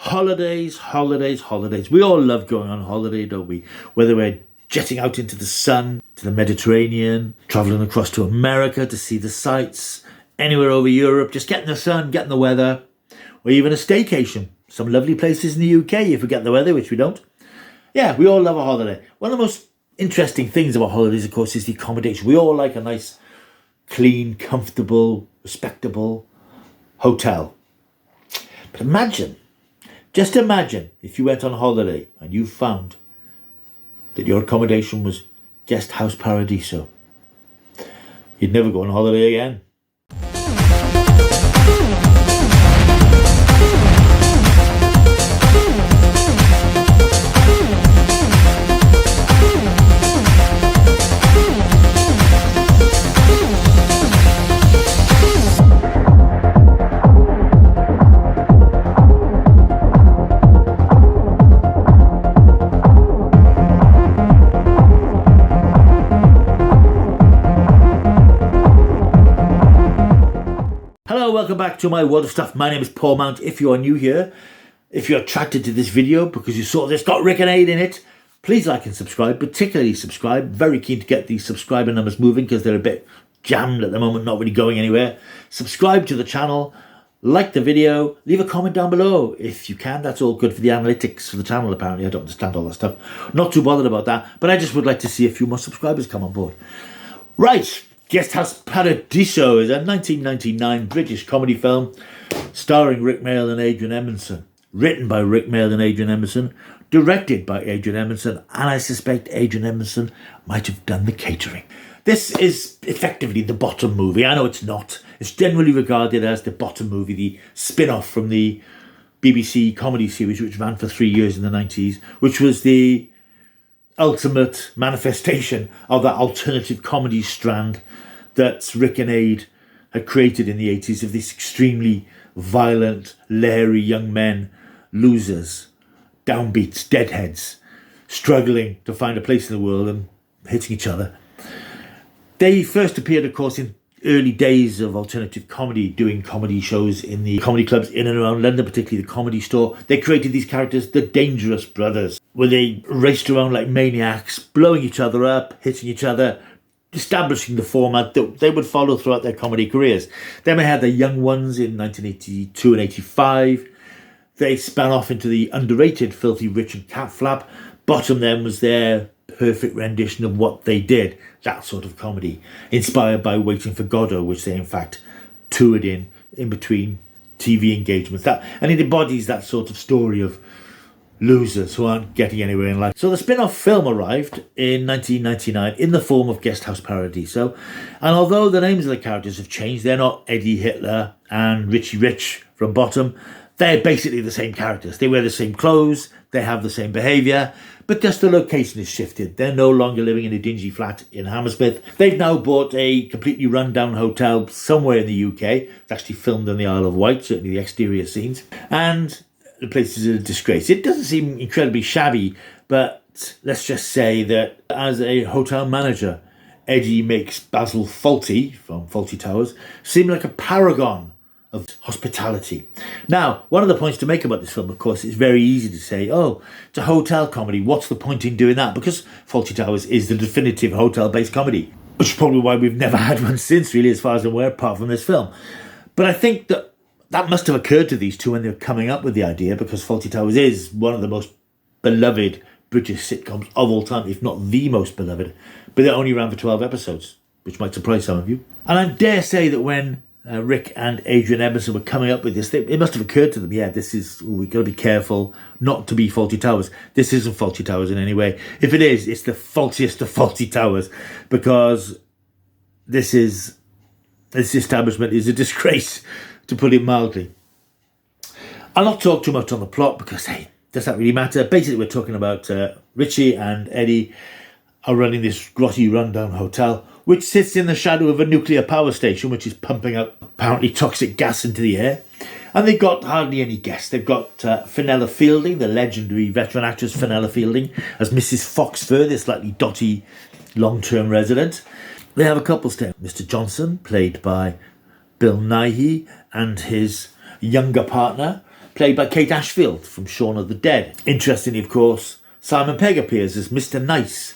Holidays, holidays, holidays. We all love going on holiday, don't we? Whether we're jetting out into the sun, to the Mediterranean, travelling across to America to see the sights, anywhere over Europe, just getting the sun, getting the weather, or even a staycation. Some lovely places in the UK if we get the weather, which we don't. Yeah, we all love a holiday. One of the most interesting things about holidays, of course, is the accommodation. We all like a nice, clean, comfortable, respectable hotel. But just imagine if you went on holiday and you found that your accommodation was Guest House Paradiso. You'd never go on holiday again. Welcome back to my world of stuff. My name is Paul Mount. If you are new here, if you're attracted to this video because you saw this got Rick and Eddie in it, please like and subscribe, particularly subscribe. Very keen to get these subscriber numbers moving because they're a bit jammed at the moment, not really going anywhere. Subscribe to the channel, like the video, leave a comment down below if you can. That's all good for the analytics for the channel, apparently. I don't understand all that stuff. Not too bothered about that, but I just would like to see a few more subscribers come on board. Right. Guest House Paradiso is a 1999 British comedy film starring Rick Mayall and Adrian Edmondson. Written by Rick Mayall and Adrian Edmondson, directed by Adrian Edmondson, and I suspect Adrian Edmondson might have done the catering. This is effectively the bottom movie. I know it's not. It's generally regarded as the bottom movie, the spin-off from the BBC comedy series which ran for 3 years in the 90s, which was the ultimate manifestation of that alternative comedy strand that Rick and Ade had created in the 80s, of these extremely violent, leery young men, losers, downbeats, deadheads, struggling to find a place in the world and hitting each other. They first appeared, of course, in early days of alternative comedy, doing comedy shows in the comedy clubs in and around London, particularly the Comedy Store. They created these characters, the Dangerous Brothers, where they raced around like maniacs, blowing each other up, hitting each other, establishing the format that they would follow throughout their comedy careers. Then we had the Young Ones in 1982 and 85. They span off into the underrated Filthy Rich and Cat Flap. Bottom then was their perfect rendition of what they did, that sort of comedy, inspired by Waiting for Godot, which they in fact toured in between TV engagements. And it embodies that sort of story of losers who aren't getting anywhere in life. So the spin-off film arrived in 1999 in the form of Guest House Paradiso, and although the names of the characters have changed, they're not Eddie Hitler and Richie Rich from Bottom. They're basically the same characters. They wear the same clothes, they have the same behaviour, but just the location is shifted. They're no longer living in a dingy flat in Hammersmith. They've now bought a completely run-down hotel somewhere in the UK. It's actually filmed on the Isle of Wight, certainly the exterior scenes. And the place is a disgrace. It doesn't seem incredibly shabby, but let's just say that as a hotel manager, Eddie makes Basil Fawlty from Fawlty Towers seem like a paragon of hospitality. Now, one of the points to make about this film, of course, it's very easy to say, oh, it's a hotel comedy. What's the point in doing that? Because Fawlty Towers is the definitive hotel-based comedy, which is probably why we've never had one since, really, as far as I'm aware, apart from this film. But I think that must have occurred to these two when they were coming up with the idea, because Fawlty Towers is one of the most beloved British sitcoms of all time, if not the most beloved. But it only ran for 12 episodes, which might surprise some of you. And I dare say that when Rick and Adrian Edmondson were coming up with this, it must have occurred to them, yeah, we've got to be careful not to be Fawlty Towers. This isn't Fawlty Towers in any way. If it is, it's the faultiest of Fawlty Towers, because this establishment is a disgrace, to put it mildly. I'll not talk too much on the plot because, hey, does that really matter? Basically, we're talking about Richie and Eddie are running this grotty rundown hotel, which sits in the shadow of a nuclear power station, which is pumping out apparently toxic gas into the air. And they've got hardly any guests. They've got Fenella Fielding, the legendary veteran actress Fenella Fielding, as Mrs. Foxfur, this slightly dotty long-term resident. They have a couple stay. Mr. Johnson, played by Bill Nighy, and his younger partner, played by Kate Ashfield from Shaun of the Dead. Interestingly, of course, Simon Pegg appears as Mr. Nice,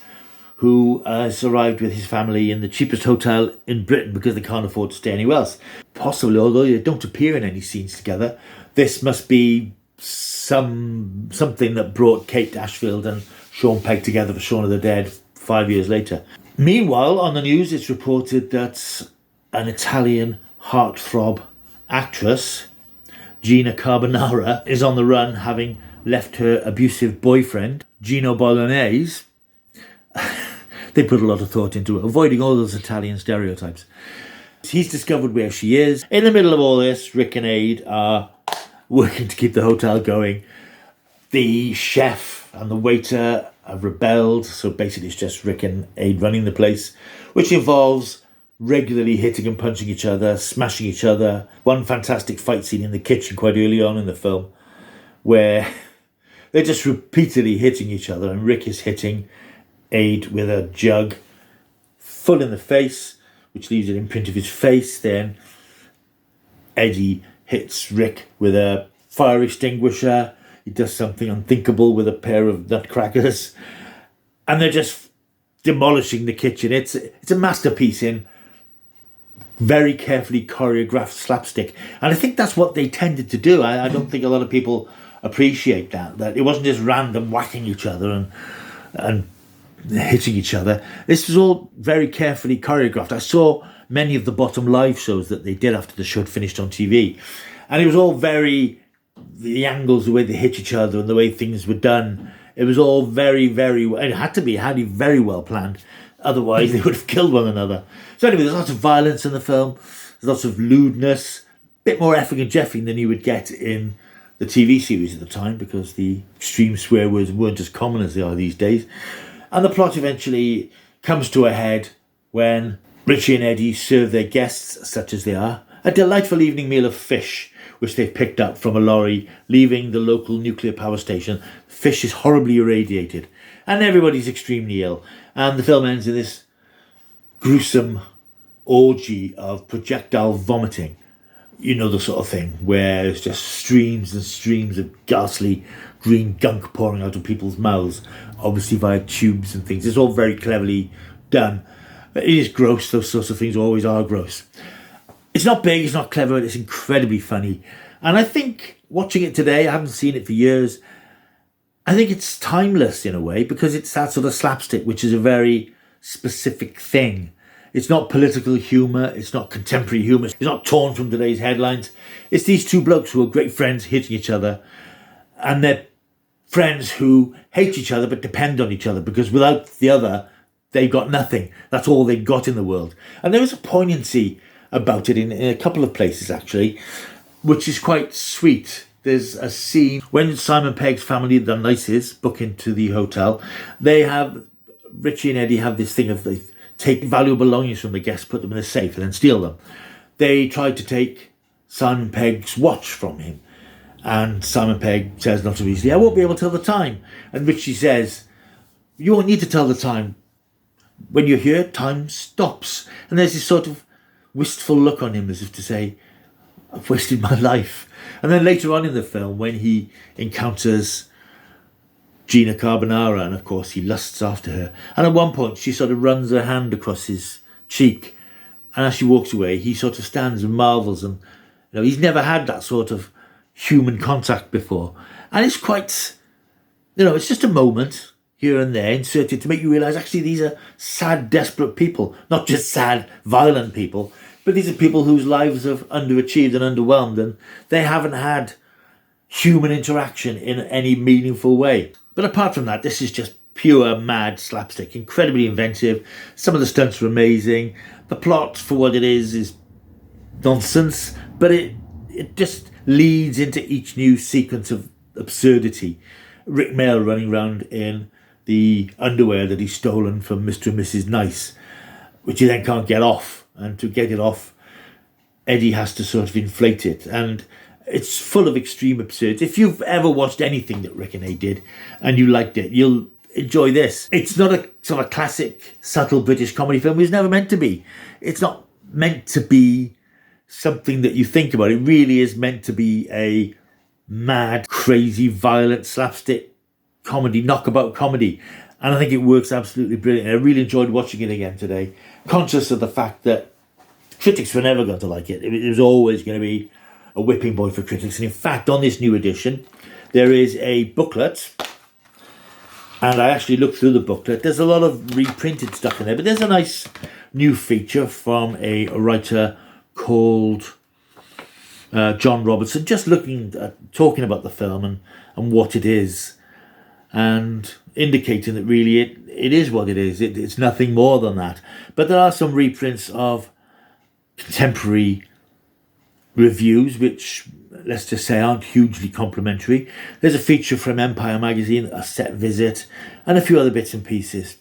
who has arrived with his family in the cheapest hotel in Britain because they can't afford to stay anywhere else. Possibly, although they don't appear in any scenes together, this must be something that brought Kate Ashfield and Sean Pegg together for Shaun of the Dead 5 years later. Meanwhile, on the news, it's reported that an Italian heartthrob actress, Gina Carbonara, is on the run, having left her abusive boyfriend, Gino Bolognese. They put a lot of thought into it, avoiding all those Italian stereotypes. He's discovered where she is. In the middle of all this, Rick and Aid are working to keep the hotel going. The chef and the waiter have rebelled, so basically it's just Rick and Aid running the place, which involves regularly hitting and punching each other, smashing each other. One fantastic fight scene in the kitchen quite early on in the film, where they're just repeatedly hitting each other, and Rick is hitting Aid with a jug full in the face, which leaves an imprint of his face. Then Eddie hits Rick with a fire extinguisher. He does something unthinkable with a pair of nutcrackers, and they're just demolishing the kitchen. It's a masterpiece in very carefully choreographed slapstick, and I think that's what they tended to do. I don't think a lot of people appreciate that it wasn't just random whacking each other and hitting each other. This was all very carefully choreographed. I saw many of the Bottom live shows that they did after the show had finished on TV, and it was all the angles, the way they hit each other and the way things were done, it was all very, very, it had to be very well planned, otherwise they would have killed one another. So anyway, there's lots of violence in the film, there's lots of lewdness, a bit more effing and jeffing than you would get in the TV series at the time, because the extreme swear words weren't as common as they are these days. And the plot eventually comes to a head when Richie and Eddie serve their guests, such as they are, a delightful evening meal of fish, which they've picked up from a lorry leaving the local nuclear power station. Fish is horribly irradiated, and everybody's extremely ill. And the film ends in this gruesome orgy of projectile vomiting. You know, the sort of thing where it's just streams and streams of ghastly green gunk pouring out of people's mouths, obviously via tubes and things. It's all very cleverly done. It is gross. Those sorts of things always are gross. It's not big, it's not clever, it's incredibly funny. And I think watching it today, I haven't seen it for years, I think it's timeless in a way, because it's that sort of slapstick, which is a very specific thing. It's not political humour, it's not contemporary humour, it's not torn from today's headlines. It's these two blokes who are great friends hitting each other, and they're friends who hate each other but depend on each other, because without the other, they've got nothing. That's all they've got in the world. And there is a poignancy about it in a couple of places, actually, which is quite sweet. There's a scene when Simon Pegg's family, the Nices, book into the hotel. Richie and Eddie have this thing of they take valuable belongings from the guests, put them in a safe, and then steal them. They tried to take Simon Pegg's watch from him, and Simon Pegg says not so easily, "I won't be able to tell the time." And Richie says, "You won't need to tell the time. When you're here, time stops." And there's this sort of wistful look on him, as if to say, "I've wasted my life." And then later on in the film, when he encounters Gina Carbonara, and of course he lusts after her, and at one point she sort of runs her hand across his cheek, and as she walks away, he sort of stands and marvels, and he's never had that sort of human contact before. And it's quite, it's just a moment here and there inserted to make you realise actually these are sad, desperate people, not just sad, violent people, but these are people whose lives have underachieved and underwhelmed, and they haven't had human interaction in any meaningful way. But apart from that, this is just pure mad slapstick, incredibly inventive. Some of the stunts are amazing. The plot, for what it is nonsense, but it just leads into each new sequence of absurdity. Rick Mail running around in the underwear that he's stolen from Mr. and Mrs. Nice, which he then can't get off. And to get it off, Eddie has to sort of inflate it. And it's full of extreme absurdity. If you've ever watched anything that Rick and Aid did and you liked it, you'll enjoy this. It's not a sort of classic, subtle British comedy film. It was never meant to be. It's not meant to be something that you think about. It really is meant to be a mad, crazy, violent, slapstick comedy, knockabout comedy. And I think it works absolutely brilliant. I really enjoyed watching it again today, conscious of the fact that critics were never going to like it. It was always going to be a whipping boy for critics. And in fact, on this new edition, there is a booklet. And I actually looked through the booklet. There's a lot of reprinted stuff in there, but there's a nice new feature from a writer called John Robertson, just talking about the film and what it is, and indicating that really it is what it is. It's nothing more than that. But there are some reprints of contemporary reviews, which, let's just say, aren't hugely complimentary. There's a feature from Empire magazine, a set visit, and a few other bits and pieces.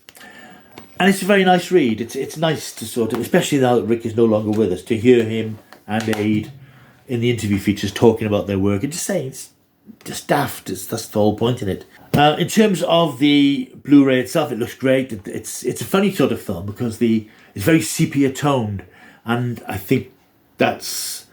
And it's a very nice read. It's nice to sort of, especially now that Rick is no longer with us, to hear him and Aid in the interview features talking about their work and just saying it's just daft. That's the whole point in it. In terms of the Blu-ray itself, it looks great. It's a funny sort of film because it's very sepia toned, and I think that's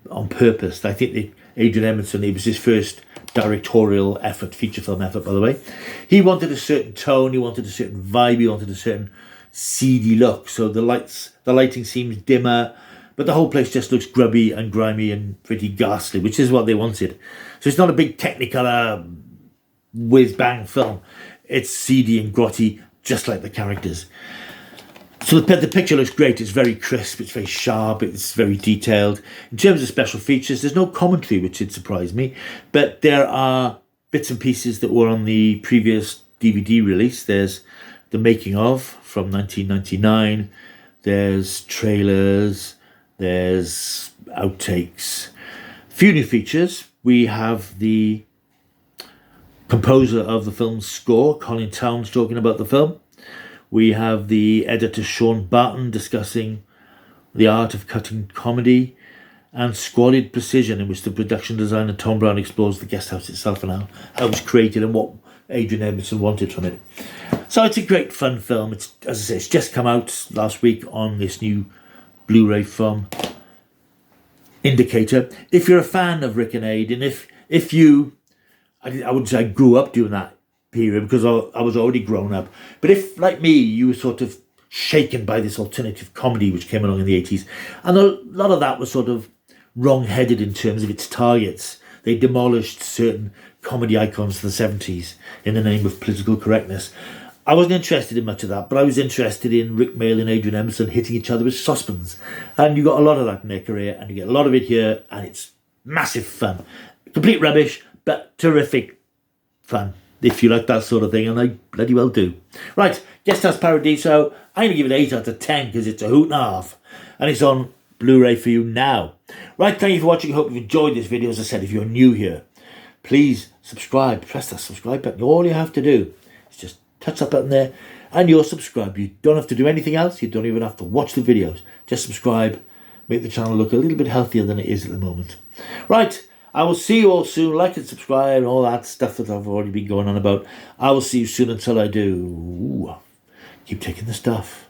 on purpose. I think that Adrian Edmondson, it was his first directorial effort, feature film effort, by the way. He wanted a certain tone, he wanted a certain vibe, he wanted a certain seedy look. So the lighting seems dimmer, but the whole place just looks grubby and grimy and pretty ghastly, which is what they wanted. So it's not a big Technicolor whiz-bang film. It's seedy and grotty, just like the characters. So the picture looks great. It's very crisp, it's very sharp, it's very detailed. In terms of special features, there's no commentary, which did surprise me, but there are bits and pieces that were on the previous DVD release. There's the making of from 1999, there's trailers, there's outtakes. A few new features. We have the composer of the film's score, Colin Towns, talking about the film. We have the editor Sean Barton discussing the art of cutting comedy, and Squalid Precision, in which the production designer Tom Brown explores the guest house itself and how it was created and what Adrian Edmondson wanted from it. So it's a great fun film. It's, as I say, it's just come out last week on this new Blu-ray from Indicator. If you're a fan of Rick and Aid, and if you, I wouldn't say I grew up doing that period because I was already grown up, but if, like me, you were sort of shaken by this alternative comedy which came along in the 80s, and a lot of that was sort of wrong-headed in terms of its targets. They demolished certain comedy icons of the 70s in the name of political correctness. I wasn't interested in much of that, but I was interested in Rick Mayall and Adrian Edmondson hitting each other with saucepans, and you got a lot of that in their career, and you get a lot of it here, and it's massive fun. Complete rubbish, but terrific fun, if you like that sort of thing, and I bloody well do. Right, Guest House Paradiso, I'm going to give it 8 out of 10 because it's a hoot and a half, and it's on Blu-ray for you now. Right, thank you for watching. I hope you've enjoyed this video. As I said, if you're new here, please subscribe. Press that subscribe button. All you have to do is just touch that button there, and you're subscribed. You don't have to do anything else. You don't even have to watch the videos. Just subscribe. Make the channel look a little bit healthier than it is at the moment. Right, I will see you all soon. Like and subscribe and all that stuff that I've already been going on about. I will see you soon. Until I do, keep taking the stuff.